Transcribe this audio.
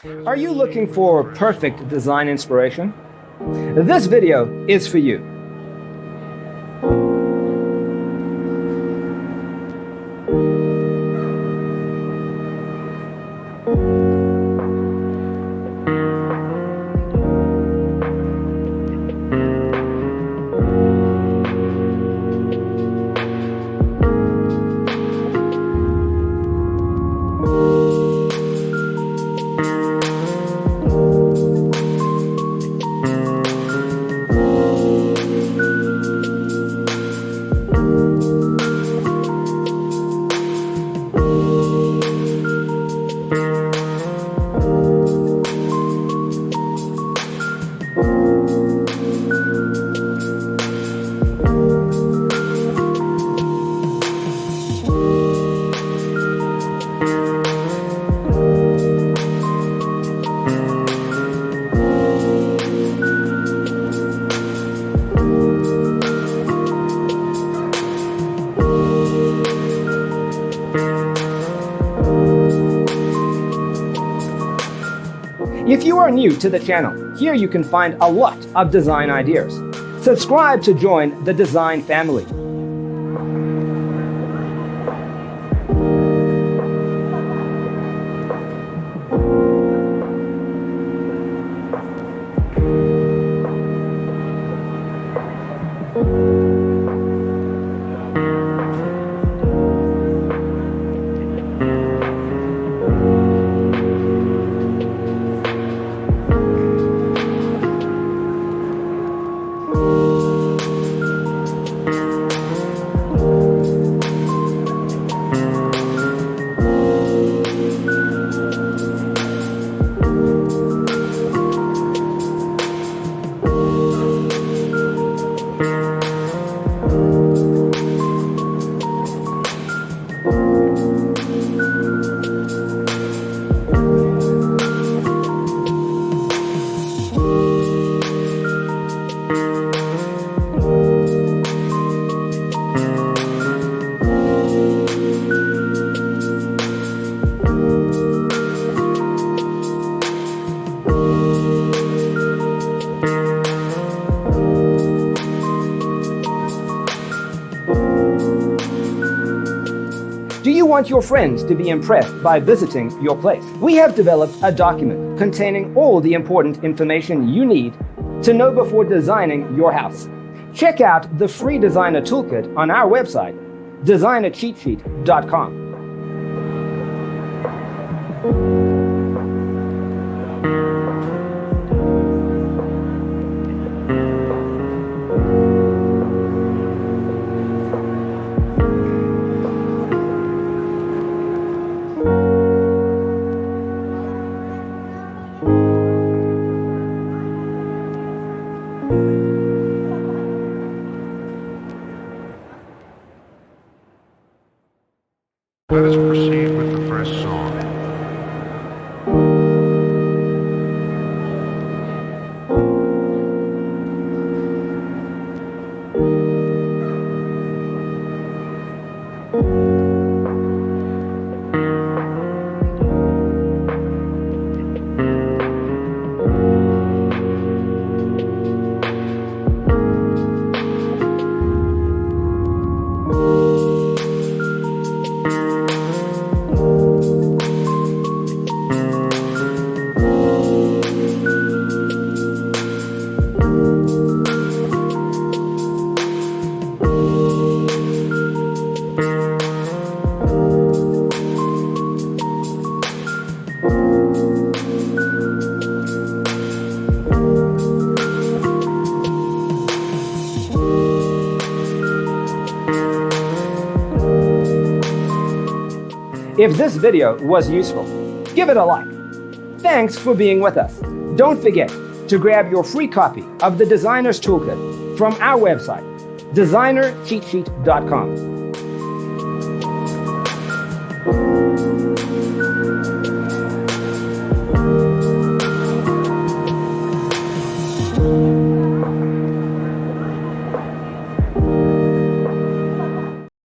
Are you looking for perfect design inspiration? This video is for you. If you are new to the channel, here you can find a lot of design ideas. Subscribe to join the design family. Do you want your friends to be impressed by visiting your place? We have developed a document containing all the important information you need to know before designing your house. Check out the free designer toolkit on our website, designercheatsheet.com. Let us proceed with the first song. If this video was useful, give it a like. Thanks for being with us. Don't forget to grab your free copy of the Designer's Toolkit from our website, designercheatsheet.com.